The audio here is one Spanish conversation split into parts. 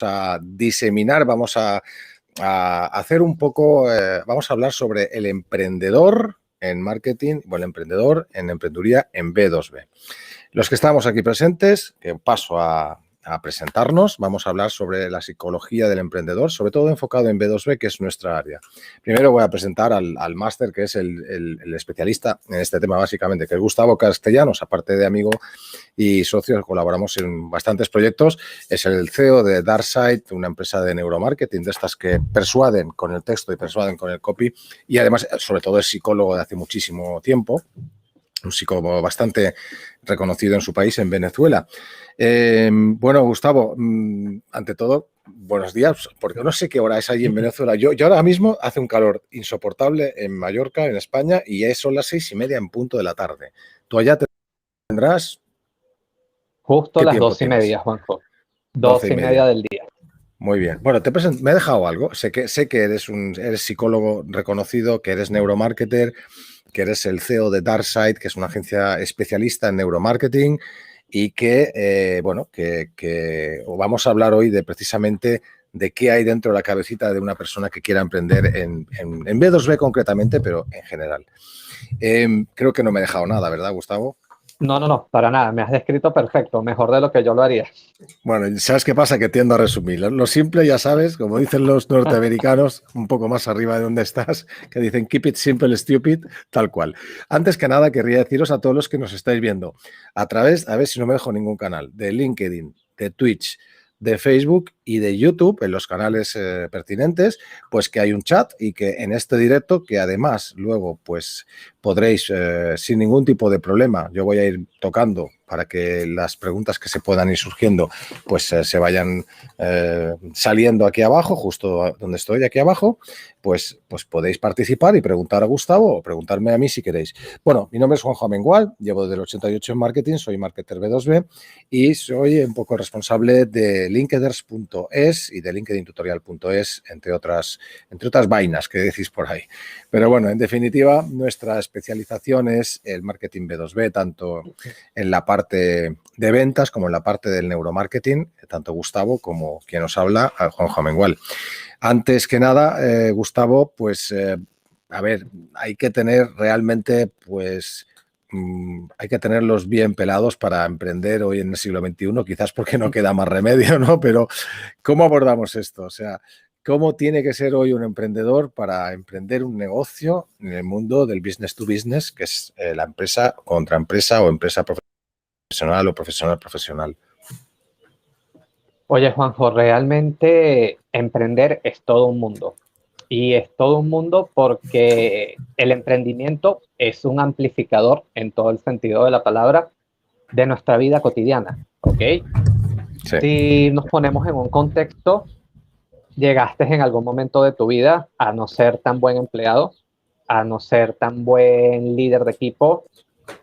a diseminar, a hacer un poco, vamos a hablar sobre el emprendedor en marketing, o el emprendedor en emprendeduría en B2B. Los que estamos aquí presentes, que paso a presentarnos, vamos a hablar sobre la psicología del emprendedor, sobre todo enfocado en B2B, que es nuestra área. Primero voy a presentar al máster, que es el especialista en este tema básicamente, que es Gustavo Castellanos, aparte de amigo y socio, colaboramos en bastantes proyectos. Es el CEO de Darksight, una empresa de neuromarketing, de estas que persuaden con el texto y persuaden con el copy, y además, sobre todo, es psicólogo de hace muchísimo tiempo, un psicólogo bastante reconocido en su país, en Venezuela. Bueno, Gustavo, ante todo, buenos días, porque no sé qué hora es allí en Venezuela. Yo ahora mismo hace un calor insoportable en Mallorca, en España, y son las 6:30 en punto de la tarde. Tú allá tendrás... Justo ¿Qué las tiempo 12:30, tienes? Juanjo. 12:30 del día. Muy bien. Bueno, me he dejado algo. Sé que eres psicólogo reconocido, que eres neuromarketer, que eres el CEO de Darksight, que es una agencia especialista en neuromarketing, y que, bueno, que vamos a hablar hoy de precisamente de qué hay dentro de la cabecita de una persona que quiera emprender en B2B concretamente, pero en general. Creo que no me he dejado nada, ¿verdad, Gustavo? No, para nada. Me has descrito perfecto, mejor de lo que yo lo haría. Bueno, ¿sabes qué pasa? Que tiendo a resumir. Lo simple, ya sabes, como dicen los norteamericanos, un poco más arriba de donde estás, que dicen keep it simple, stupid, tal cual. Antes que nada, querría deciros a todos los que nos estáis viendo a través, a ver si no me dejo ningún canal, de LinkedIn, de Twitch, de Facebook y de YouTube, en los canales pertinentes, pues que hay un chat y que en este directo, que además luego pues podréis, sin ningún tipo de problema, yo voy a ir tocando para que las preguntas que se puedan ir surgiendo pues se vayan saliendo aquí abajo, justo donde estoy, aquí abajo, pues podéis participar y preguntar a Gustavo o preguntarme a mí si queréis. Bueno, mi nombre es Juanjo Amengual, llevo desde el 88 en marketing, soy marketer B2B y soy un poco responsable de linkeders.es y de linkedintutorial.es, entre otras vainas que decís por ahí. Pero bueno, en definitiva, nuestra especialización es el marketing B2B, tanto en la parte de ventas como en la parte del neuromarketing, tanto Gustavo como quien os habla, Juanjo Amengual. Antes que nada, Gustavo, pues, a ver, hay que tener realmente, pues, hay que tenerlos bien pelados para emprender hoy en el siglo XXI, quizás porque no queda más remedio, ¿no? Pero, ¿cómo abordamos esto? O sea, ¿cómo tiene que ser hoy un emprendedor para emprender un negocio en el mundo del business to business, que es la empresa contra empresa o empresa profesional o profesional? Oye, Juanjo, realmente emprender es todo un mundo. Y es todo un mundo porque el emprendimiento es un amplificador en todo el sentido de la palabra de nuestra vida cotidiana, ¿ok? Sí. Si nos ponemos en un contexto, llegaste en algún momento de tu vida a no ser tan buen empleado, a no ser tan buen líder de equipo,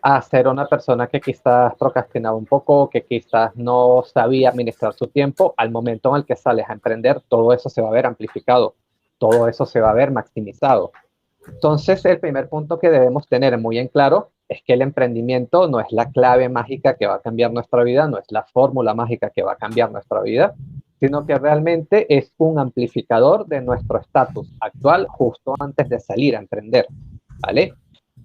a ser una persona que quizás procrastinaba un poco, que quizás no sabía administrar su tiempo. Al momento en el que sales a emprender, todo eso se va a ver amplificado, todo eso se va a ver maximizado. Entonces, el primer punto que debemos tener muy en claro es que el emprendimiento no es la clave mágica que va a cambiar nuestra vida, no es la fórmula mágica que va a cambiar nuestra vida, sino que realmente es un amplificador de nuestro estatus actual justo antes de salir a emprender, ¿vale?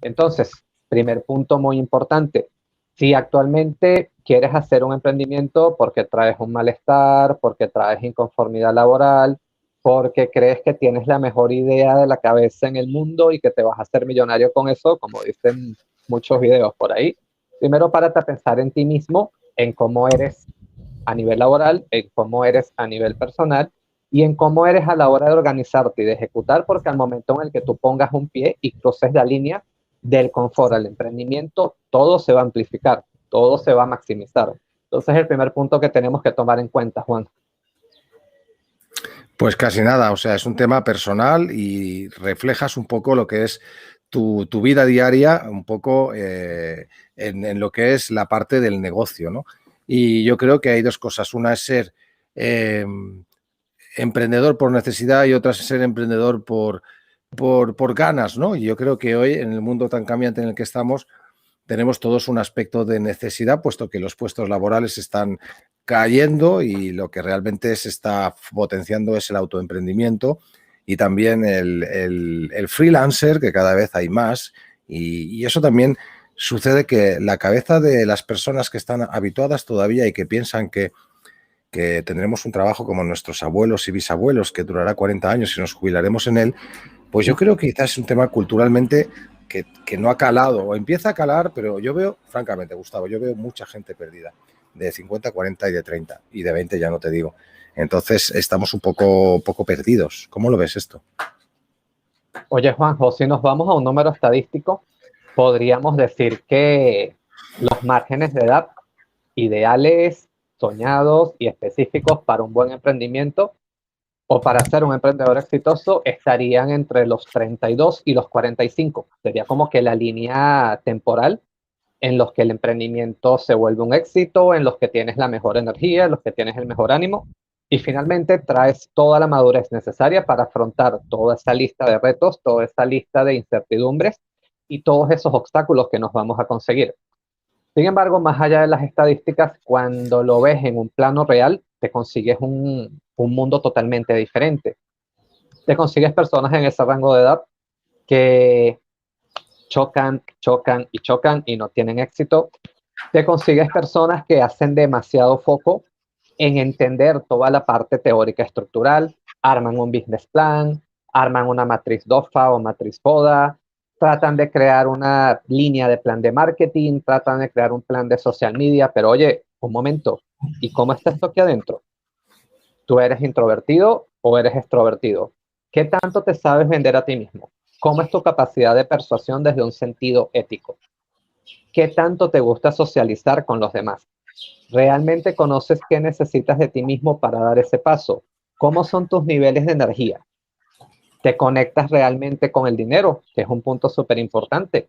Entonces, primer punto muy importante, si actualmente quieres hacer un emprendimiento porque traes un malestar, porque traes inconformidad laboral, porque crees que tienes la mejor idea de la cabeza en el mundo y que te vas a hacer millonario con eso, como dicen muchos videos por ahí, primero párate a pensar en ti mismo, en cómo eres a nivel laboral, en cómo eres a nivel personal y en cómo eres a la hora de organizarte y de ejecutar, porque al momento en el que tú pongas un pie y cruces la línea del confort al emprendimiento, todo se va a amplificar, todo se va a maximizar. Entonces, el primer punto que tenemos que tomar en cuenta, Juan. Pues casi nada, o sea, es un tema personal y reflejas un poco lo que es tu vida diaria, un poco en lo que es la parte del negocio, ¿no? Y yo creo que hay dos cosas. Una es ser emprendedor por necesidad y otra es ser emprendedor por ganas, ¿no? Y yo creo que hoy, en el mundo tan cambiante en el que estamos, tenemos todos un aspecto de necesidad, puesto que los puestos laborales están cayendo y lo que realmente se está potenciando es el autoemprendimiento y también el freelancer, que cada vez hay más, y eso también sucede que la cabeza de las personas que están habituadas todavía y que piensan que tendremos un trabajo como nuestros abuelos y bisabuelos, que durará 40 años y nos jubilaremos en él, pues yo creo que quizás es un tema culturalmente que no ha calado, o empieza a calar, pero yo veo, francamente, Gustavo, yo veo mucha gente perdida, de 50, 40 y de 30, y de 20 ya no te digo. Entonces estamos un poco perdidos. ¿Cómo lo ves esto? Oye, Juanjo, si nos vamos a un número estadístico, podríamos decir que los márgenes de edad ideales, soñados y específicos para un buen emprendimiento o para ser un emprendedor exitoso estarían entre los 32 y los 45. Sería como que la línea temporal en los que el emprendimiento se vuelve un éxito, en los que tienes la mejor energía, en los que tienes el mejor ánimo y finalmente traes toda la madurez necesaria para afrontar toda esa lista de retos, toda esa lista de incertidumbres y todos esos obstáculos que nos vamos a conseguir. Sin embargo, más allá de las estadísticas, cuando lo ves en un plano real, te consigues un mundo totalmente diferente. Te consigues personas en ese rango de edad que chocan, chocan y chocan y no tienen éxito. Te consigues personas que hacen demasiado foco en entender toda la parte teórica estructural, arman un business plan, arman una matriz DOFA o matriz FODA, tratan de crear una línea de plan de marketing, tratan de crear un plan de social media, pero oye, un momento, ¿y cómo está esto aquí adentro? ¿Tú eres introvertido o eres extrovertido? ¿Qué tanto te sabes vender a ti mismo? ¿Cómo es tu capacidad de persuasión desde un sentido ético? ¿Qué tanto te gusta socializar con los demás? ¿Realmente conoces qué necesitas de ti mismo para dar ese paso? ¿Cómo son tus niveles de energía? ¿Te conectas realmente con el dinero? Que es un punto súper importante.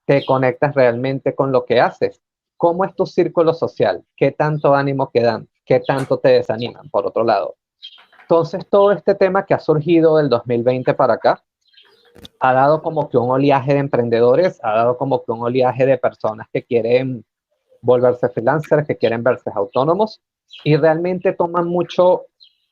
¿Te conectas realmente con lo que haces? ¿Cómo es tu círculo social? ¿Qué tanto ánimo que dan? ¿Qué tanto te desaniman, por otro lado? Entonces, todo este tema que ha surgido del 2020 para acá ha dado como que un oleaje de emprendedores, ha dado como que un oleaje de personas que quieren volverse freelancers, que quieren verse autónomos y realmente toman mucho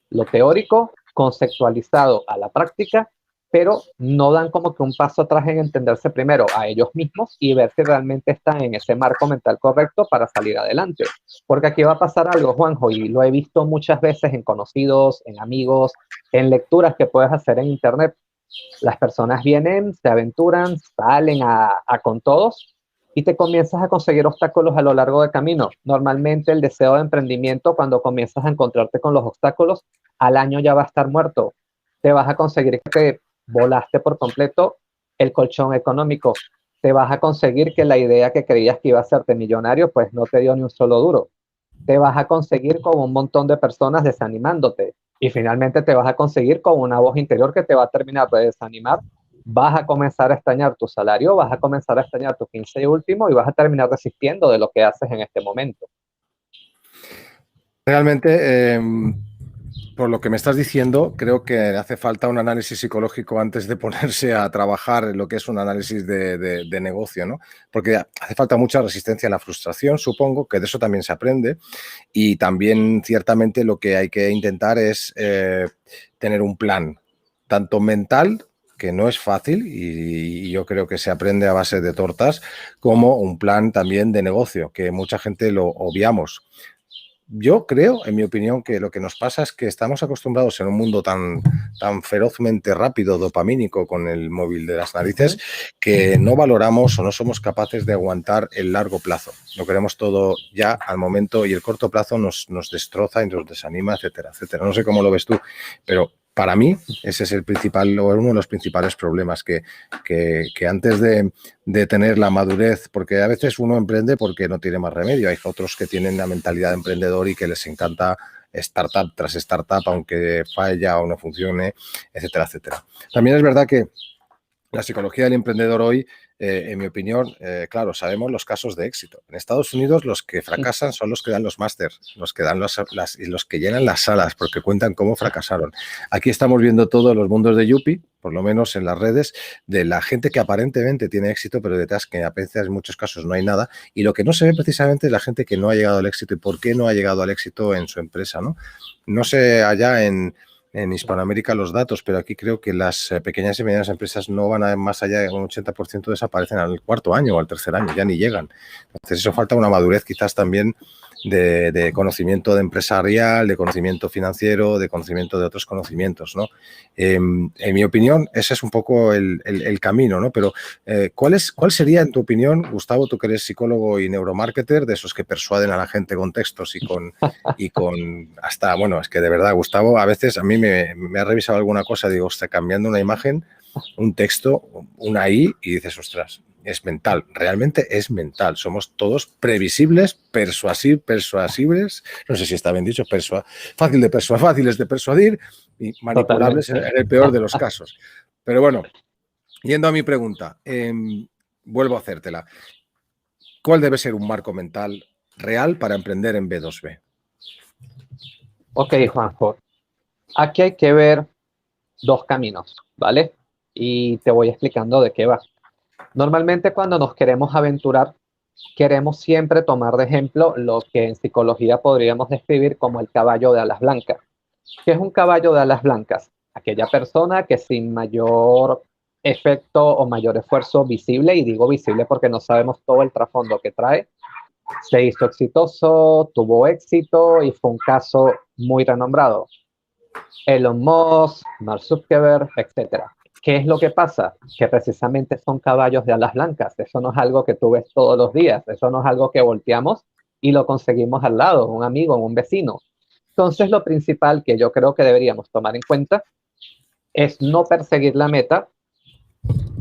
lo teórico conceptualizado a la práctica, pero no dan como que un paso atrás en entenderse primero a ellos mismos y ver si realmente están en ese marco mental correcto para salir adelante. Porque aquí va a pasar algo, Juanjo, y lo he visto muchas veces en conocidos, en amigos, en lecturas que puedes hacer en internet. Las personas vienen, se aventuran, salen a con todos y te comienzas a conseguir obstáculos a lo largo del camino. Normalmente el deseo de emprendimiento, cuando comienzas a encontrarte con los obstáculos, al año ya va a estar muerto. Te vas a conseguir que te volaste por completo el colchón económico. Te vas a conseguir que la idea que creías que iba a hacerte millonario, pues no te dio ni un solo duro. Te vas a conseguir con un montón de personas desanimándote. Y finalmente te vas a conseguir con una voz interior que te va a terminar de desanimar. Vas a comenzar a extrañar tu salario, vas a comenzar a extrañar tu 15 y último y vas a terminar desistiendo de lo que haces en este momento. Realmente, por lo que me estás diciendo, creo que hace falta un análisis psicológico antes de ponerse a trabajar en lo que es un análisis de negocio, ¿no? Porque hace falta mucha resistencia a la frustración, supongo, que de eso también se aprende. Y también, ciertamente, lo que hay que intentar es tener un plan, tanto mental, que no es fácil y yo creo que se aprende a base de tortas, como un plan también de negocio, que mucha gente lo obviamos. Yo creo, en mi opinión, que lo que nos pasa es que estamos acostumbrados en un mundo tan ferozmente rápido, dopamínico, con el móvil de las narices, que no valoramos o no somos capaces de aguantar el largo plazo. Lo queremos todo ya al momento y el corto plazo nos destroza y nos desanima, etcétera, etcétera. No sé cómo lo ves tú, pero para mí ese es el principal o uno de los principales problemas que antes de tener la madurez, porque a veces uno emprende porque no tiene más remedio. Hay otros que tienen la mentalidad de emprendedor y que les encanta startup tras startup, aunque falla o no funcione, etcétera, etcétera. También es verdad que la psicología del emprendedor hoy en mi opinión, claro, sabemos los casos de éxito. En Estados Unidos los que fracasan son los que dan los másters, los que dan y los que llenan las salas porque cuentan cómo fracasaron. Aquí estamos viendo todos los mundos de Yuppie, por lo menos en las redes, de la gente que aparentemente tiene éxito, pero detrás que a veces en muchos casos no hay nada. Y lo que no se ve precisamente es la gente que no ha llegado al éxito y por qué no ha llegado al éxito en su empresa, ¿no? No sé allá en Hispanoamérica los datos, pero aquí creo que las pequeñas y medianas empresas no van a más allá de un 80% desaparecen al cuarto año o al tercer año, ya ni llegan. Entonces eso falta una madurez quizás también de conocimiento de empresarial, de conocimiento financiero, de conocimiento de otros conocimientos, ¿no? En mi opinión, ese es un poco el camino, ¿no? Pero ¿cuál sería, en tu opinión, Gustavo, tú que eres psicólogo y neuromarketer, de esos que persuaden a la gente con textos y con hasta, bueno, es que de verdad, Gustavo, a veces a mí me ha revisado alguna cosa, digo, está cambiando una imagen, un texto, una I, y dices, ostras, es mental, realmente es mental. Somos todos previsibles, persuasibles, no sé si está bien dicho, fáciles de persuadir y manipulables en el peor de los casos. Pero bueno, yendo a mi pregunta, vuelvo a hacértela. ¿Cuál debe ser un marco mental real para emprender en B2B? Ok, Juanjo. Aquí hay que ver dos caminos, ¿vale? Y te voy explicando de qué va. Normalmente cuando nos queremos aventurar, queremos siempre tomar de ejemplo lo que en psicología podríamos describir como el caballo de alas blancas. ¿Qué es un caballo de alas blancas? Aquella persona que sin mayor efecto o mayor esfuerzo visible, y digo visible porque no sabemos todo el trasfondo que trae, se hizo exitoso, tuvo éxito y fue un caso muy renombrado. Elon Musk, Mark Zuckerberg, etcétera. ¿Qué es lo que pasa? Que precisamente son caballos de alas blancas. Eso no es algo que tú ves todos los días. Eso no es algo que volteamos y lo conseguimos al lado, un amigo, un vecino. Entonces, lo principal que yo creo que deberíamos tomar en cuenta es no perseguir la meta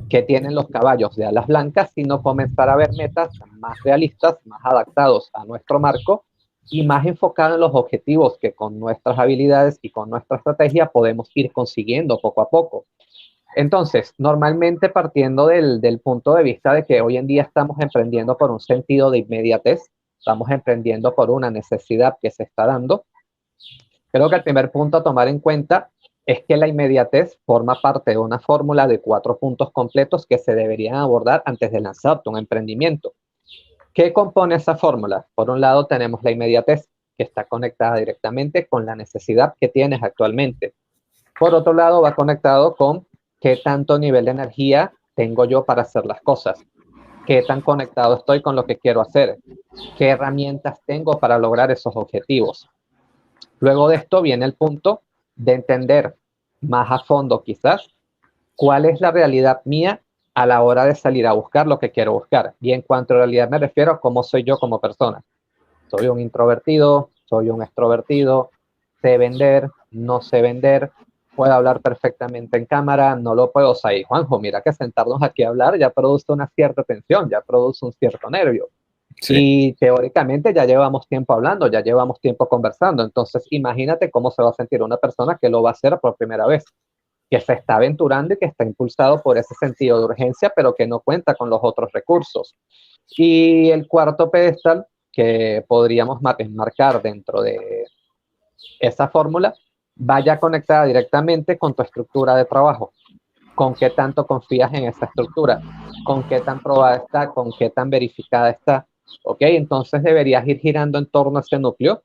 que tienen los caballos de alas blancas, sino comenzar a ver metas más realistas, más adaptados a nuestro marco y más enfocados en los objetivos que con nuestras habilidades y con nuestra estrategia podemos ir consiguiendo poco a poco. Entonces, normalmente partiendo del punto de vista de que hoy en día estamos emprendiendo por un sentido de inmediatez, estamos emprendiendo por una necesidad que se está dando, creo que el primer punto a tomar en cuenta es que la inmediatez forma parte de una fórmula de 4 puntos completos que se deberían abordar antes de lanzar un emprendimiento. ¿Qué compone esa fórmula? Por un lado tenemos la inmediatez, que está conectada directamente con la necesidad que tienes actualmente. Por otro lado, va conectado con qué tanto nivel de energía tengo yo para hacer las cosas, qué tan conectado estoy con lo que quiero hacer, qué herramientas tengo para lograr esos objetivos. Luego de esto viene el punto de entender más a fondo quizás cuál es la realidad mía a la hora de salir a buscar lo que quiero buscar. Y en cuanto a realidad me refiero a cómo soy yo como persona. Soy un introvertido, soy un extrovertido, sé vender, no sé vender, puedo hablar perfectamente en cámara, no lo puedo. O sea, y Juanjo, mira que sentarnos aquí a hablar ya produce una cierta tensión, ya produce un cierto nervio. Sí. Y teóricamente ya llevamos tiempo hablando, ya llevamos tiempo conversando. Entonces, imagínate cómo se va a sentir una persona que lo va a hacer por primera vez, que se está aventurando y que está impulsado por ese sentido de urgencia, pero que no cuenta con los otros recursos. Y el cuarto pedestal que podríamos enmarcar dentro de esa fórmula vaya conectada directamente con tu estructura de trabajo. Con qué tanto confías en esa estructura, con qué tan probada está, con qué tan verificada está. ¿Ok? Entonces deberías ir girando en torno a ese núcleo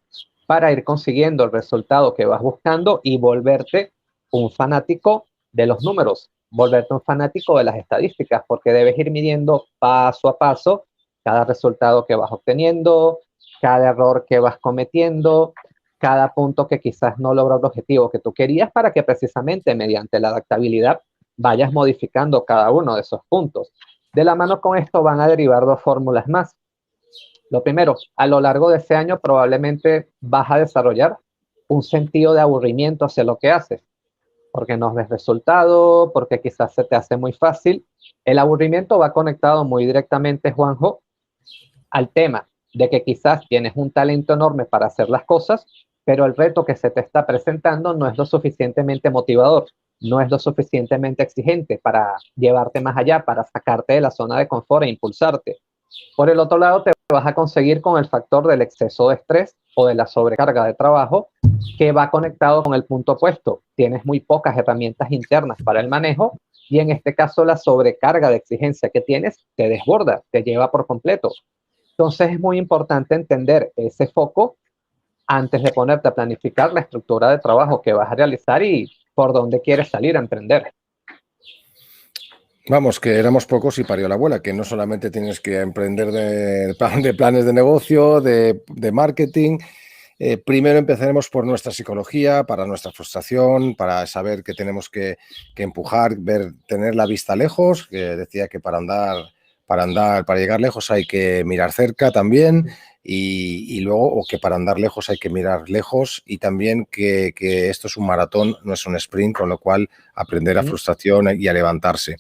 para ir consiguiendo el resultado que vas buscando y volverte un fanático de los números, volverte un fanático de las estadísticas, porque debes ir midiendo paso a paso cada resultado que vas obteniendo, cada error que vas cometiendo, cada punto que quizás no logra el objetivo que tú querías para que precisamente mediante la adaptabilidad vayas modificando cada uno de esos puntos. De la mano con esto van a derivar 2 fórmulas más. Lo primero, a lo largo de ese año probablemente vas a desarrollar un sentido de aburrimiento hacia lo que haces, porque no ves resultado, porque quizás se te hace muy fácil. El aburrimiento va conectado muy directamente, Juanjo, al tema de que quizás tienes un talento enorme para hacer las cosas, pero el reto que se te está presentando no es lo suficientemente motivador. no es lo suficientemente exigente para llevarte más allá, para sacarte de la zona de confort e impulsarte. Por el otro lado, te vas a conseguir con el factor del exceso de estrés o de la sobrecarga de trabajo, que va conectado con el punto opuesto. Tienes muy pocas herramientas internas para el manejo y en este caso la sobrecarga de exigencia que tienes te desborda, te lleva por completo. Entonces es muy importante entender ese foco antes de ponerte a planificar la estructura de trabajo que vas a realizar y por dónde quieres salir a emprender. Vamos, que éramos pocos y parió la abuela, que no solamente tienes que emprender de planes de negocio, de marketing. Primero empezaremos por nuestra psicología, para nuestra frustración, para saber que tenemos que empujar, tener la vista lejos, que decía que para llegar lejos hay que mirar cerca también, y luego, o que para andar lejos hay que mirar lejos, y también que esto es un maratón, no es un sprint, con lo cual aprender a frustración y a levantarse.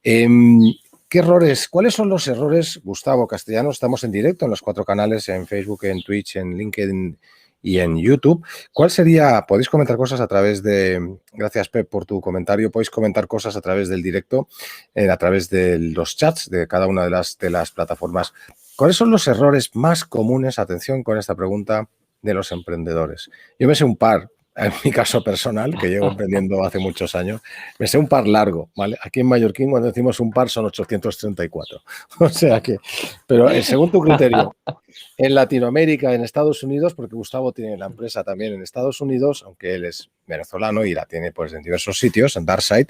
¿Qué errores? ¿Cuáles son los errores, Gustavo Castellanos? Estamos en directo en los 4 canales, en Facebook, en Twitch, en LinkedIn y en YouTube. ¿Cuál sería? Podéis comentar cosas a través de... Gracias, Pep, por tu comentario. Podéis comentar cosas a través del directo, a través de los chats de cada una de las plataformas. ¿Cuáles son los errores más comunes? Atención con esta pregunta, de los emprendedores. Yo me sé un par. En mi caso personal, que llevo emprendiendo hace muchos años, me sé un par largo, ¿vale? Aquí en mallorquín, cuando decimos un par, son 834. O sea que, pero según tu criterio, en Latinoamérica, en Estados Unidos, porque Gustavo tiene la empresa también en Estados Unidos, aunque él es venezolano y la tiene pues en diversos sitios, en Darkside,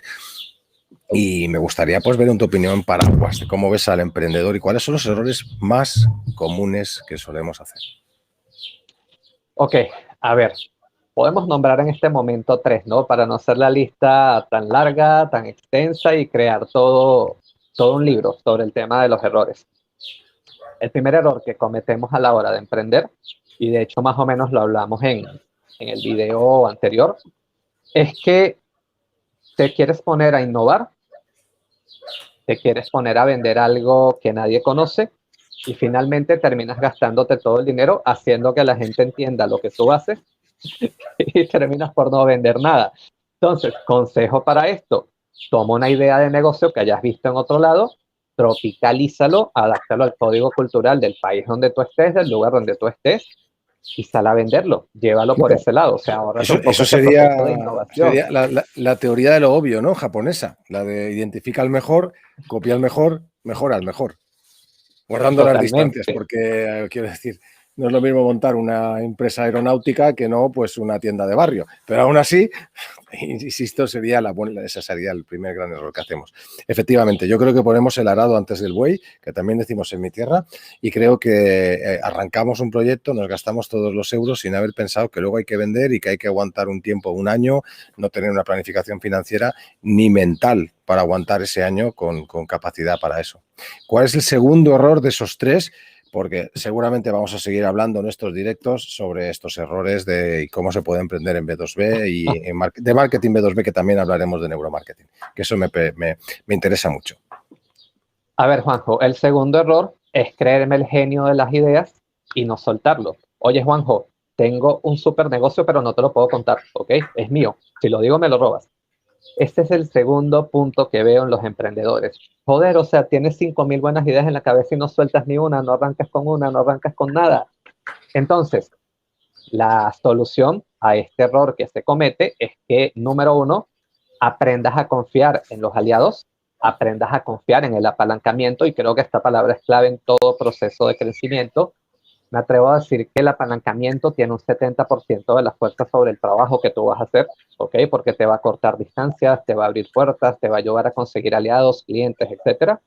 y me gustaría pues ver tu opinión para pues, de cómo ves al emprendedor y cuáles son los errores más comunes que solemos hacer. Ok, a ver, podemos nombrar en este momento 3, ¿no? Para no hacer la lista tan larga, tan extensa y crear todo un libro sobre el tema de los errores. El primer error que cometemos a la hora de emprender, y de hecho más o menos lo hablamos en el video anterior, es que te quieres poner a innovar, te quieres poner a vender algo que nadie conoce y finalmente terminas gastándote todo el dinero haciendo que la gente entienda lo que tú haces y terminas por no vender nada. Entonces, consejo para esto, toma una idea de negocio que hayas visto en otro lado, tropicalízalo, adáptalo al código cultural del país donde tú estés, del lugar donde tú estés, y sal a venderlo, llévalo por ese lado. O sea, ahora Eso sería la teoría de lo obvio, ¿no? Japonesa, la de identifica al mejor, copia al mejor, mejora al mejor. Guardando las distancias, porque quiero decir, no es lo mismo montar una empresa aeronáutica que no pues una tienda de barrio. Pero aún así, insisto, ese sería el primer gran error que hacemos. Efectivamente, yo creo que ponemos el arado antes del buey, que también decimos en mi tierra, y creo que arrancamos un proyecto, nos gastamos todos los euros sin haber pensado que luego hay que vender y que hay que aguantar un tiempo, un año, no tener una planificación financiera ni mental para aguantar ese año con capacidad para eso. ¿Cuál es el segundo error de esos 3? Porque seguramente vamos a seguir hablando en estos directos sobre estos errores de cómo se puede emprender en B2B y de marketing B2B, que también hablaremos de neuromarketing, que eso me interesa mucho. A ver, Juanjo, el segundo error es creerme el genio de las ideas y no soltarlo. Oye, Juanjo, tengo un super negocio, pero no te lo puedo contar, ¿ok? Es mío. Si lo digo, me lo robas. Este es el segundo punto que veo en los emprendedores. Joder, o sea, tienes 5.000 buenas ideas en la cabeza y no sueltas ni una, no arrancas con una, no arrancas con nada. Entonces, la solución a este error que se comete es que, número 1, aprendas a confiar en los aliados, aprendas a confiar en el apalancamiento, y creo que esta palabra es clave en todo proceso de crecimiento. Me atrevo a decir que el apalancamiento tiene un 70% de la fuerza sobre el trabajo que tú vas a hacer, ¿ok? Porque te va a cortar distancias, te va a abrir puertas, te va a ayudar a conseguir aliados, clientes, etcétera.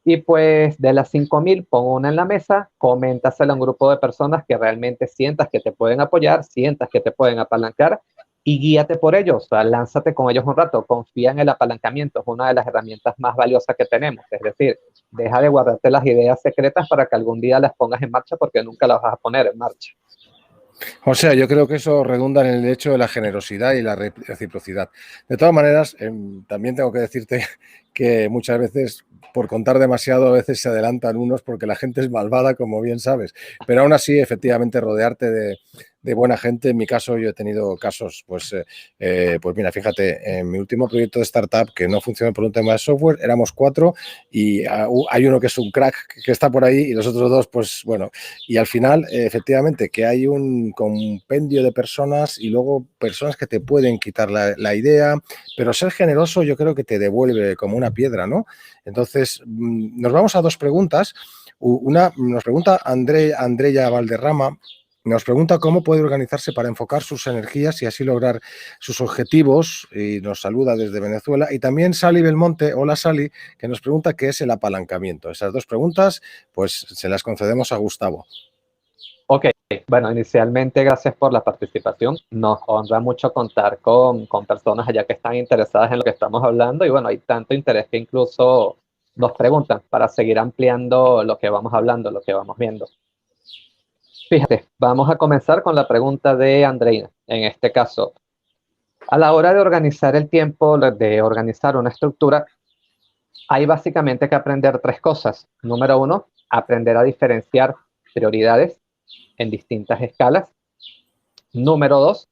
Y pues de las 5.000, pon una en la mesa, coméntasela a un grupo de personas que realmente sientas que te pueden apoyar, sientas que te pueden apalancar y guíate por ellos. O sea, lánzate con ellos un rato, confía en el apalancamiento, es una de las herramientas más valiosas que tenemos. Es decir, deja de guardarte las ideas secretas para que algún día las pongas en marcha, porque nunca las vas a poner en marcha. O sea, yo creo que eso redunda en el hecho de la generosidad y la reciprocidad. De todas maneras, también tengo que decirte que muchas veces, por contar demasiado, a veces se adelantan unos porque la gente es malvada, como bien sabes. Pero aún así, efectivamente, rodearte de de buena gente. En mi caso, yo he tenido casos, pues mira, fíjate, en mi último proyecto de startup que no funcionó por un tema de software, éramos 4 y hay uno que es un crack que está por ahí y los otros 2, pues bueno, y al final, efectivamente, que hay un compendio de personas y luego personas que te pueden quitar la idea, pero ser generoso yo creo que te devuelve como una piedra, ¿no? Entonces, nos vamos a 2 preguntas. Una nos pregunta Andrea Valderrama, nos pregunta cómo puede organizarse para enfocar sus energías y así lograr sus objetivos, y nos saluda desde Venezuela. Y también Sally Belmonte, hola Sally, que nos pregunta qué es el apalancamiento. Esas 2 preguntas, pues se las concedemos a Gustavo. Ok, bueno, inicialmente gracias por la participación. Nos honra mucho contar con personas allá que están interesadas en lo que estamos hablando y bueno, hay tanto interés que incluso nos preguntan para seguir ampliando lo que vamos hablando, lo que vamos viendo. Fíjate, vamos a comenzar con la pregunta de Andreina. En este caso, a la hora de organizar el tiempo, de organizar una estructura, hay básicamente que aprender 3 cosas. Número 1, aprender a diferenciar prioridades en distintas escalas. Número 2,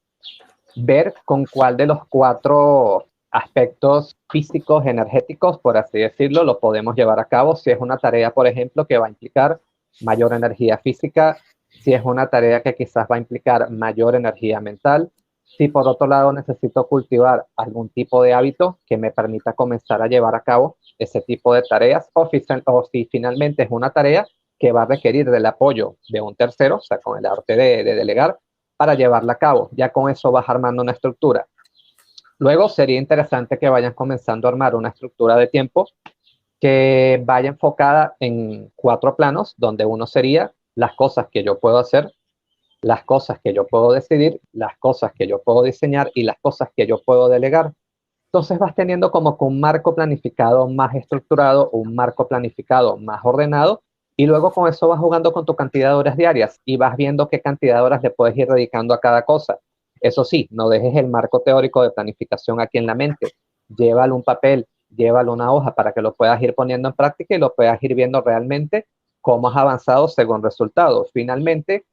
ver con cuál de los 4 aspectos físicos, energéticos, por así decirlo, lo podemos llevar a cabo. Si es una tarea, por ejemplo, que va a implicar mayor energía física, si es una tarea que quizás va a implicar mayor energía mental, si por otro lado necesito cultivar algún tipo de hábito que me permita comenzar a llevar a cabo ese tipo de tareas, o si finalmente es una tarea que va a requerir del apoyo de un tercero, o sea, con el arte de delegar, para llevarla a cabo. Ya con eso vas armando una estructura. Luego sería interesante que vayan comenzando a armar una estructura de tiempo que vaya enfocada en 4 planos, donde uno sería las cosas que yo puedo hacer, las cosas que yo puedo decidir, las cosas que yo puedo diseñar y las cosas que yo puedo delegar. Entonces vas teniendo como que un marco planificado más estructurado, un marco planificado más ordenado, y luego con eso vas jugando con tu cantidad de horas diarias y vas viendo qué cantidad de horas le puedes ir dedicando a cada cosa. Eso sí, no dejes el marco teórico de planificación aquí en la mente. Llévalo un papel, llévalo una hoja para que lo puedas ir poniendo en práctica y lo puedas ir viendo realmente cómo has avanzado según resultados. Finalmente,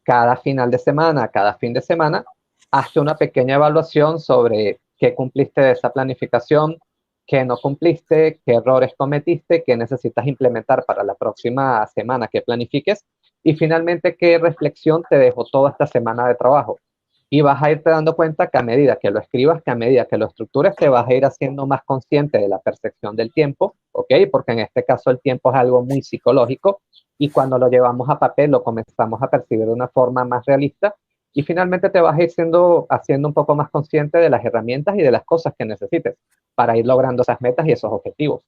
cada final de semana, cada fin de semana, hazte una pequeña evaluación sobre qué cumpliste de esa planificación, qué no cumpliste, qué errores cometiste, qué necesitas implementar para la próxima semana que planifiques y finalmente qué reflexión te dejó toda esta semana de trabajo. Y vas a irte dando cuenta que a medida que lo escribas, que a medida que lo estructures, te vas a ir haciendo más consciente de la percepción del tiempo, ¿ok? Porque en este caso el tiempo es algo muy psicológico y cuando lo llevamos a papel lo comenzamos a percibir de una forma más realista y finalmente te vas a ir haciendo un poco más consciente de las herramientas y de las cosas que necesites para ir logrando esas metas y esos objetivos.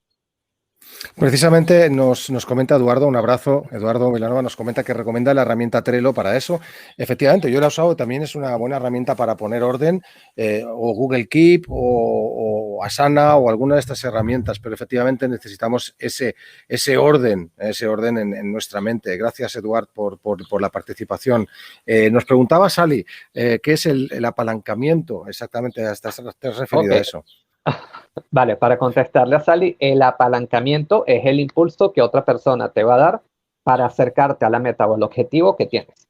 Precisamente nos comenta Eduardo, un abrazo, Eduardo Vilanova nos comenta que recomienda la herramienta Trello para eso. Efectivamente, yo la he usado, también es una buena herramienta para poner orden, o Google Keep o Asana o alguna de estas herramientas, pero efectivamente necesitamos ese orden en nuestra mente. Gracias, Eduardo, por la participación. Nos preguntaba Sally, ¿qué es el apalancamiento? Exactamente, te has referido a eso. Vale, para contestarle a Sally, el apalancamiento es el impulso que otra persona te va a dar para acercarte a la meta o el objetivo que tienes.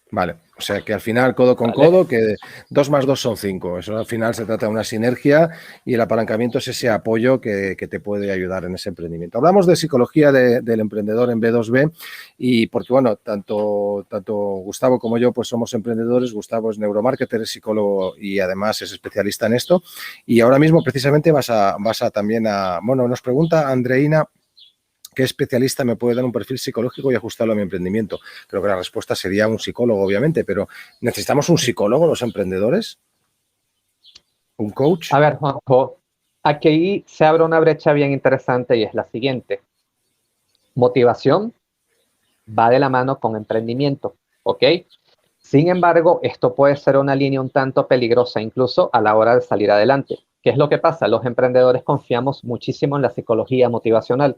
Vale, o sea que al final codo con codo, que 2 más 2 son 5. Eso al final se trata de una sinergia y el apalancamiento es ese apoyo que te puede ayudar en ese emprendimiento. Hablamos de psicología del emprendedor en B2B y porque, bueno, tanto Gustavo como yo pues somos emprendedores. Gustavo es neuromarketer, es psicólogo y además es especialista en esto. Y ahora mismo precisamente vas a también a... Bueno, nos pregunta Andreina, ¿qué especialista me puede dar un perfil psicológico y ajustarlo a mi emprendimiento? Creo que la respuesta sería un psicólogo, obviamente, pero ¿necesitamos un psicólogo los emprendedores? ¿Un coach? A ver, Juanjo, aquí se abre una brecha bien interesante y es la siguiente. Motivación va de la mano con emprendimiento, ¿ok? Sin embargo, esto puede ser una línea un tanto peligrosa incluso a la hora de salir adelante. ¿Qué es lo que pasa? Los emprendedores confiamos muchísimo en la psicología motivacional,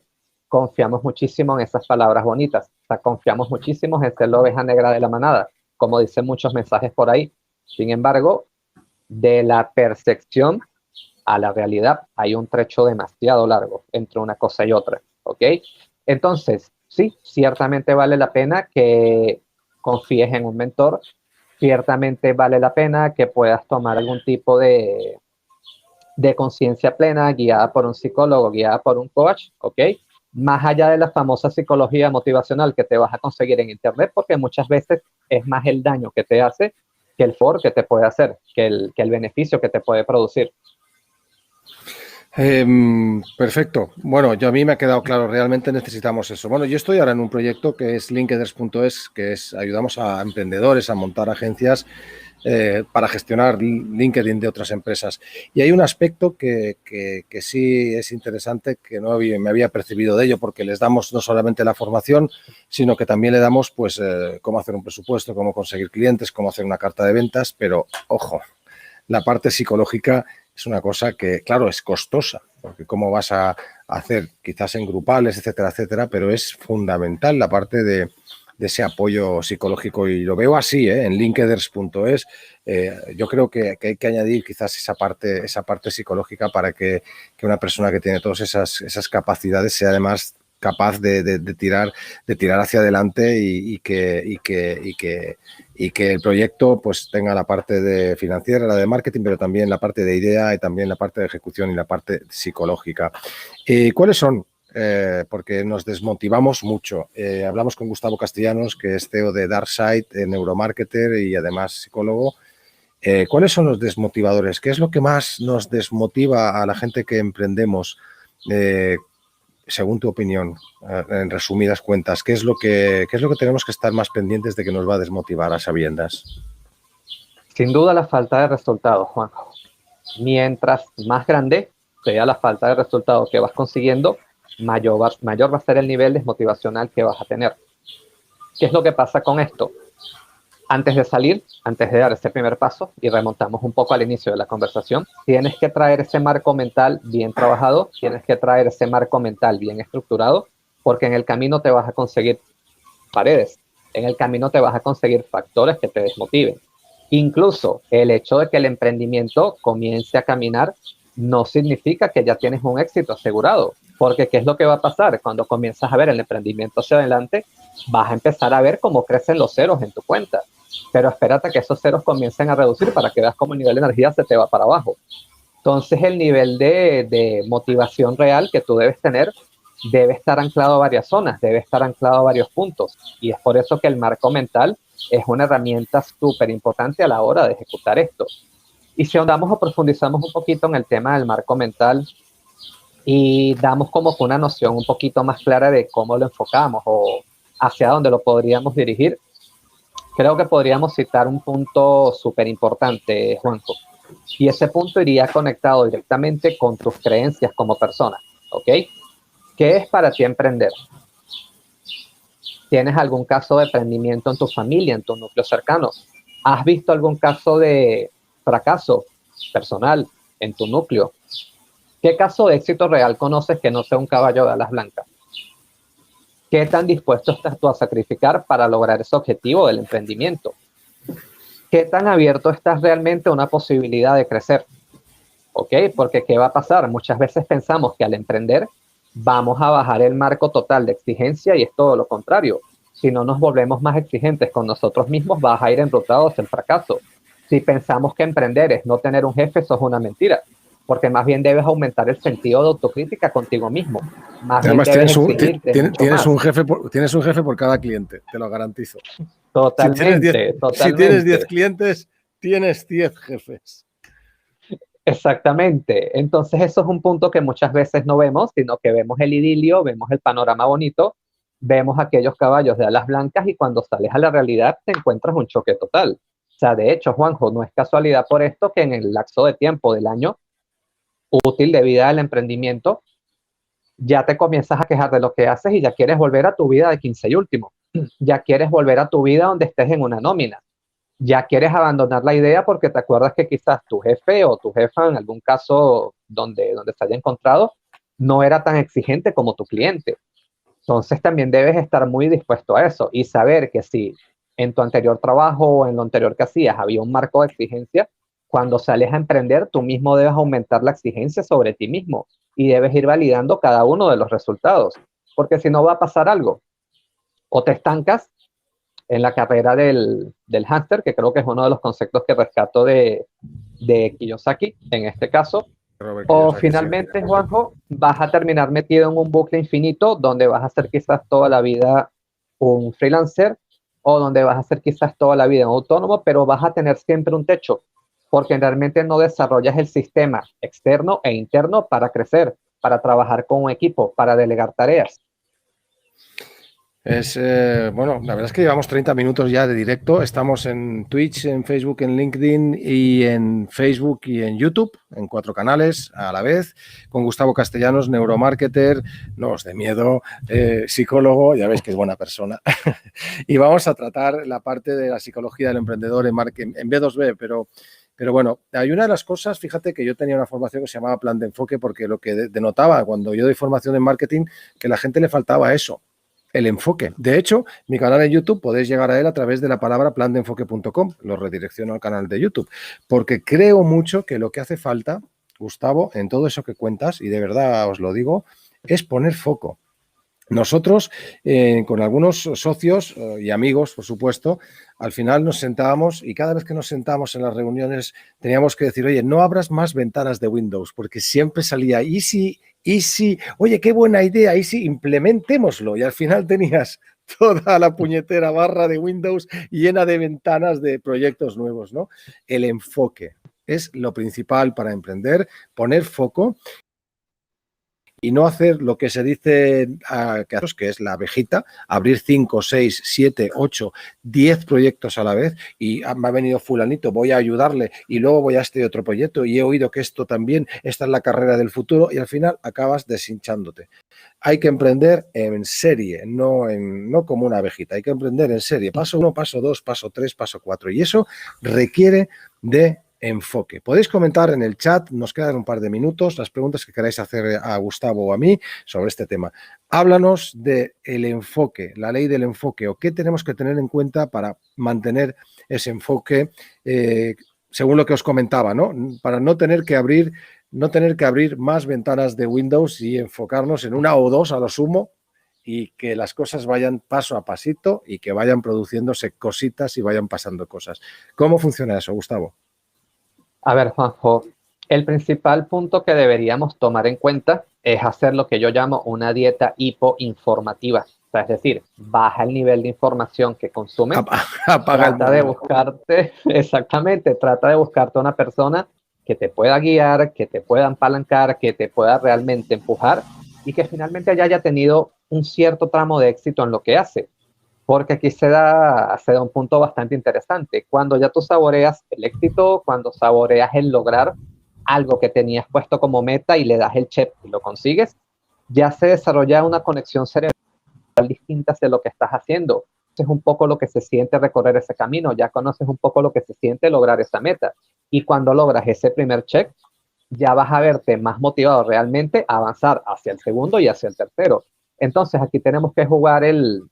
confiamos muchísimo en esas palabras bonitas, o sea, confiamos muchísimo en ser la oveja negra de la manada, como dicen muchos mensajes por ahí. Sin embargo, de la percepción a la realidad hay un trecho demasiado largo entre una cosa y otra, ¿ok? Entonces, sí, ciertamente vale la pena que confíes en un mentor, ciertamente vale la pena que puedas tomar algún tipo de conciencia plena, guiada por un psicólogo, guiada por un coach, ¿ok? Más allá de la famosa psicología motivacional que te vas a conseguir en internet, porque muchas veces es más el daño que te hace que el for que te puede hacer, que el beneficio que te puede producir. Perfecto. Bueno, yo a mí me ha quedado claro, realmente necesitamos eso. Bueno, yo estoy ahora en un proyecto que es Linkeders.es, que es ayudamos a emprendedores a montar agencias para gestionar LinkedIn de otras empresas. Y hay un aspecto que sí es interesante, que no me había percibido de ello, porque les damos no solamente la formación, sino que también le damos pues cómo hacer un presupuesto, cómo conseguir clientes, cómo hacer una carta de ventas, pero ojo, la parte psicológica es una cosa que, claro, es costosa, porque cómo vas a hacer, quizás en grupales, etcétera, etcétera, pero es fundamental la parte de ese apoyo psicológico y lo veo así, en linkeders.es. Yo creo que hay que añadir quizás esa parte psicológica para que una persona que tiene todas esas capacidades sea además capaz de tirar hacia adelante y que el proyecto pues tenga la parte de financiera, la de marketing, pero también la parte de idea y también la parte de ejecución y la parte psicológica. ¿Cuáles son? Porque nos desmotivamos mucho. Hablamos con Gustavo Castellanos, que es CEO de Darksight, neuromarketer y además psicólogo. ¿Cuáles son los desmotivadores? ¿Qué es lo que más nos desmotiva a la gente que emprendemos? Según tu opinión, en resumidas cuentas, ¿qué es lo que tenemos que estar más pendientes de que nos va a desmotivar a sabiendas? Sin duda la falta de resultados, Juanjo. Mientras más grande sea la falta de resultados que vas consiguiendo, mayor va a ser el nivel desmotivacional que vas a tener. ¿Qué es lo que pasa con esto? Antes de salir, antes de dar ese primer paso, y remontamos un poco al inicio de la conversación, tienes que traer ese marco mental bien trabajado, tienes que traer ese marco mental bien estructurado, porque en el camino te vas a conseguir paredes, en el camino te vas a conseguir factores que te desmotiven. Incluso el hecho de que el emprendimiento comience a caminar no significa que ya tienes un éxito asegurado, porque ¿qué es lo que va a pasar? Cuando comienzas a ver el emprendimiento hacia adelante, vas a empezar a ver cómo crecen los ceros en tu cuenta, pero espérate que esos ceros comiencen a reducir para que veas cómo el nivel de energía se te va para abajo. Entonces el nivel de motivación real que tú debes tener debe estar anclado a varias zonas, debe estar anclado a varios puntos, y es por eso que el marco mental es una herramienta súper importante a la hora de ejecutar esto. Y si ahondamos o profundizamos un poquito en el tema del marco mental y damos como que una noción un poquito más clara de cómo lo enfocamos o hacia dónde lo podríamos dirigir, creo que podríamos citar un punto súper importante, Juanjo. Y ese punto iría conectado directamente con tus creencias como persona, ¿ok? ¿Qué es para ti emprender? ¿Tienes algún caso de emprendimiento en tu familia, en tu núcleo cercano? ¿Has visto algún caso de fracaso personal en tu núcleo? ¿Qué caso de éxito real conoces que no sea un caballo de alas blancas? ¿Qué tan dispuesto estás tú a sacrificar para lograr ese objetivo del emprendimiento? ¿Qué tan abierto estás realmente a una posibilidad de crecer? ¿Ok? Porque ¿qué va a pasar? Muchas veces pensamos que al emprender vamos a bajar el marco total de exigencia y es todo lo contrario. Si no nos volvemos más exigentes con nosotros mismos, vas a ir enrutados hacia el fracaso. Si pensamos que emprender es no tener un jefe, eso es una mentira, porque más bien debes aumentar el sentido de autocrítica contigo mismo. Más bien Además, debes exigirte mucho tienes más. tienes un jefe por cada cliente, te lo garantizo. Totalmente, Si tienes 10 totalmente. clientes, tienes 10 jefes. Exactamente. Entonces eso es un punto que muchas veces no vemos, sino que vemos el idilio, vemos el panorama bonito, vemos aquellos caballos de alas blancas y cuando sales a la realidad te encuentras un choque total. O sea, de hecho, Juanjo, no es casualidad por esto que en el lapso de tiempo del año útil de vida del emprendimiento, ya te comienzas a quejar de lo que haces y ya quieres volver a tu vida de 15 y último. Ya quieres volver a tu vida donde estés en una nómina. Ya quieres abandonar la idea porque te acuerdas que quizás tu jefe o tu jefa, en algún caso donde se haya encontrado, no era tan exigente como tu cliente. Entonces también debes estar muy dispuesto a eso y saber que si en tu anterior trabajo o en lo anterior que hacías había un marco de exigencia, cuando sales a emprender, tú mismo debes aumentar la exigencia sobre ti mismo y debes ir validando cada uno de los resultados, porque si no va a pasar algo, o te estancas en la carrera del hámster, que creo que es uno de los conceptos que rescato de Kiyosaki en este caso. Robert O Kiyosaki, sí. finalmente, Juanjo, vas a terminar metido en un bucle infinito donde vas a ser quizás toda la vida un freelancer o donde vas a ser quizás toda la vida un autónomo, pero vas a tener siempre un techo, porque realmente no desarrollas el sistema externo e interno para crecer, para trabajar con un equipo, para delegar tareas. Bueno, la verdad es que llevamos 30 minutos ya de directo. Estamos en Twitch, en Facebook, en LinkedIn y en Facebook y en YouTube, en 4 canales a la vez, con Gustavo Castellanos, neuromarketer, no os dé miedo, psicólogo, ya veis que es buena persona. Y vamos a tratar la parte de la psicología del emprendedor en B2B, pero bueno, hay una de las cosas, fíjate que yo tenía una formación que se llamaba plan de enfoque, porque lo que denotaba cuando yo doy formación en marketing, que a la gente le faltaba eso. El enfoque. De hecho, mi canal en YouTube podéis llegar a él a través de la palabra plandeenfoque.com. Lo redirecciono al canal de YouTube, porque creo mucho que lo que hace falta, Gustavo, en todo eso que cuentas, y de verdad os lo digo, es poner foco. Nosotros, con algunos socios y amigos, por supuesto, al final nos sentábamos y cada vez que nos sentábamos en las reuniones teníamos que decir, oye, no abras más ventanas de Windows, porque siempre salía easy, oye, qué buena idea, easy, implementémoslo. Y al final tenías toda la puñetera barra de Windows llena de ventanas de proyectos nuevos, ¿no? El enfoque es lo principal para emprender, poner foco. Y no hacer lo que se dice que es la abejita, abrir 5, 6, 7, 8, 10 proyectos a la vez y me ha venido fulanito, voy a ayudarle y luego voy a este otro proyecto y he oído que esto también, esta es la carrera del futuro y al final acabas deshinchándote. Hay que emprender en serie, no como una abejita, hay que emprender en serie. Paso 1, paso 2, paso 3, paso 4 y eso requiere de enfoque. Podéis comentar en el chat, nos quedan un par de minutos, las preguntas que queráis hacer a Gustavo o a mí sobre este tema. Háblanos del enfoque, la ley del enfoque o qué tenemos que tener en cuenta para mantener ese enfoque, según lo que os comentaba, ¿no? Para no tener que abrir más ventanas de Windows y enfocarnos en una o dos a lo sumo y que las cosas vayan paso a pasito y que vayan produciéndose cositas y vayan pasando cosas. ¿Cómo funciona eso, Gustavo? A ver, Juanjo, el principal punto que deberíamos tomar en cuenta es hacer lo que yo llamo una dieta hipoinformativa. O sea, es decir, baja el nivel de información que consumes. Trata de buscarte, exactamente, trata de buscarte una persona que te pueda guiar, que te pueda apalancar, que te pueda realmente empujar y que finalmente haya tenido un cierto tramo de éxito en lo que hace. Porque aquí se da un punto bastante interesante. Cuando ya tú saboreas el éxito, cuando saboreas el lograr algo que tenías puesto como meta y le das el check y lo consigues, ya se desarrolla una conexión cerebral distinta hacia lo que estás haciendo. Es un poco lo que se siente recorrer ese camino, ya conoces un poco lo que se siente lograr esa meta. Y cuando logras ese primer check, ya vas a verte más motivado realmente a avanzar hacia el segundo y hacia el tercero. Entonces aquí tenemos que jugar el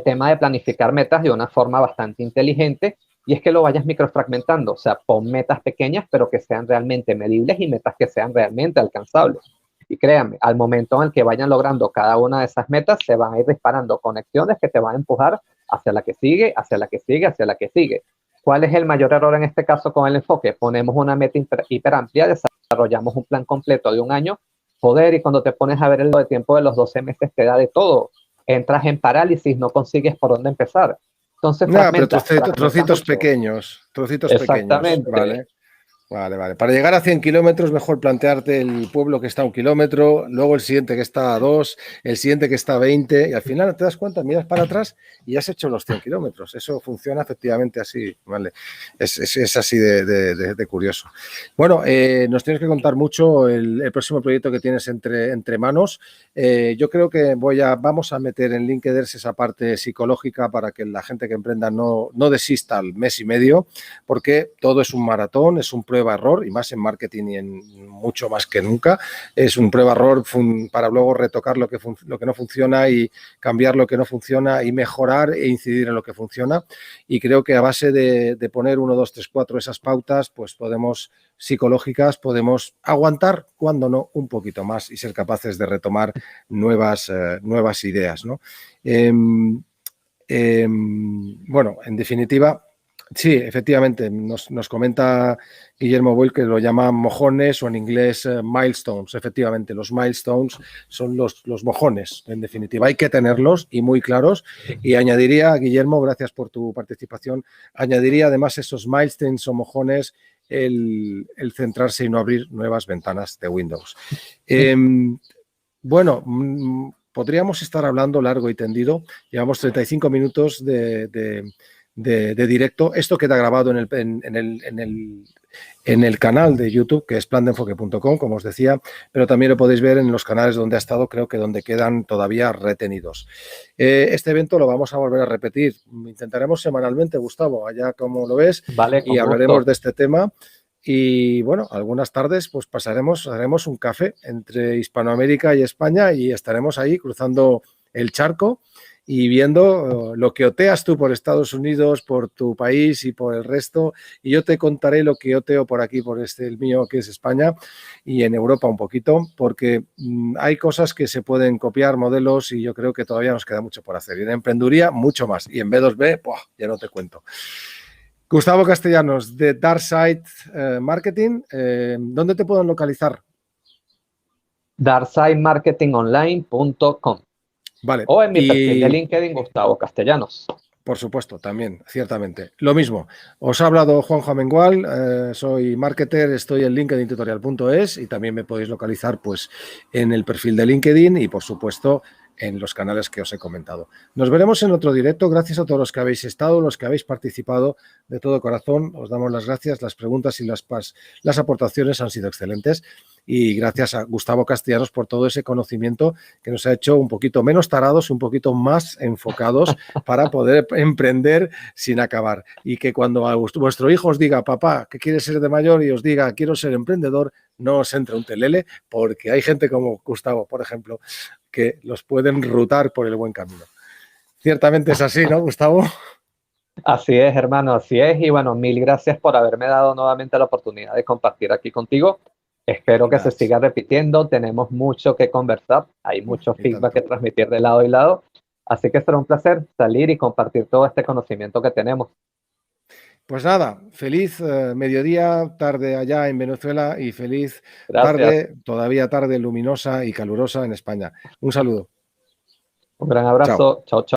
tema de planificar metas de una forma bastante inteligente y es que lo vayas microfragmentando, o sea, pon metas pequeñas pero que sean realmente medibles y metas que sean realmente alcanzables. Y créanme, al momento en el que vayan logrando cada una de esas metas, se van a ir disparando conexiones que te van a empujar hacia la que sigue, hacia la que sigue, hacia la que sigue. ¿Cuál es el mayor error en este caso con el enfoque? Ponemos una meta hiper amplia, desarrollamos un plan completo de un año, joder, y cuando te pones a ver el tiempo de los 12 meses te da de todo. Entras en parálisis, no consigues por dónde empezar. Entonces, pero trocitos pequeños, exactamente. ¿vale? Vale. Para llegar a 100 kilómetros, mejor plantearte el pueblo que está a 1 kilómetro, luego el siguiente que está a 2, el siguiente que está a 20, y al final te das cuenta, miras para atrás y has hecho los 100 kilómetros. Eso funciona efectivamente así, ¿vale? Es así de curioso. Bueno, nos tienes que contar mucho el próximo proyecto que tienes entre manos. Yo creo que vamos a meter en LinkedIn esa parte psicológica para que la gente que emprenda no desista al mes y medio, porque todo es un maratón, es un prueba-error, y más en marketing y en mucho más que nunca. Es un prueba-error para luego retocar lo que no funciona y cambiar lo que no funciona y mejorar e incidir en lo que funciona. Y creo que a base de poner 1, 2, 3, 4 esas pautas, pues psicológicas, podemos aguantar, cuando no, un poquito más y ser capaces de retomar nuevas ideas, ¿no? Bueno, en definitiva, sí, efectivamente, nos comenta Guillermo Boyle que lo llama mojones o en inglés milestones. Efectivamente, los milestones son los mojones, en definitiva. Hay que tenerlos y muy claros. Y añadiría, Guillermo, gracias por tu participación, añadiría además esos milestones o mojones el centrarse y no abrir nuevas ventanas de Windows. Bueno, podríamos estar hablando largo y tendido. Llevamos 35 minutos de directo. Esto queda grabado en el canal de YouTube, que es plandenfoque.com, como os decía, pero también lo podéis ver en los canales donde ha estado, creo que donde quedan todavía retenidos. Este evento lo vamos a volver a repetir. Intentaremos semanalmente, Gustavo, allá como lo ves, Vale, y hablaremos de este tema. Y bueno, algunas tardes pues haremos un café entre Hispanoamérica y España y estaremos ahí cruzando el charco y viendo lo que oteas tú por Estados Unidos, por tu país y por el resto. Y yo te contaré lo que oteo por aquí, por el mío que es España y en Europa un poquito, porque hay cosas que se pueden copiar, modelos, y yo creo que todavía nos queda mucho por hacer. Y en emprendeduría, mucho más. Y en B2B, ¡buah!, ya no te cuento. Gustavo Castellanos, de Darkside Marketing. ¿Dónde te pueden localizar? darksidemarketingonline.com. Vale. O en mi perfil de LinkedIn, Gustavo Castellanos. Por supuesto, también, ciertamente. Lo mismo. Os ha hablado Juanjo Amengual, soy marketer, estoy en linkedintutorial.es y también me podéis localizar pues en el perfil de LinkedIn y por supuesto en los canales que os he comentado. Nos veremos en otro directo. Gracias a todos los que habéis estado, los que habéis participado de todo corazón. Os damos las gracias, las preguntas y las aportaciones han sido excelentes. Y gracias a Gustavo Castellanos por todo ese conocimiento que nos ha hecho un poquito menos tarados, un poquito más enfocados para poder emprender sin acabar. Y que cuando a vuestro hijo os diga, papá, que quiere ser de mayor, y os diga, quiero ser emprendedor, no os entre un telele, porque hay gente como Gustavo, por ejemplo, que los pueden rutar por el buen camino. Ciertamente es así, ¿no, Gustavo? Así es, hermano, así es. Y bueno, mil gracias por haberme dado nuevamente la oportunidad de compartir aquí contigo. Espero que se siga repitiendo. Tenemos mucho que conversar. Hay mucho feedback que transmitir de lado y lado. Así que será un placer salir y compartir todo este conocimiento que tenemos. Pues nada, feliz mediodía, tarde allá en Venezuela y feliz tarde, todavía tarde luminosa y calurosa en España. Un saludo. Un gran abrazo. Chao, chao.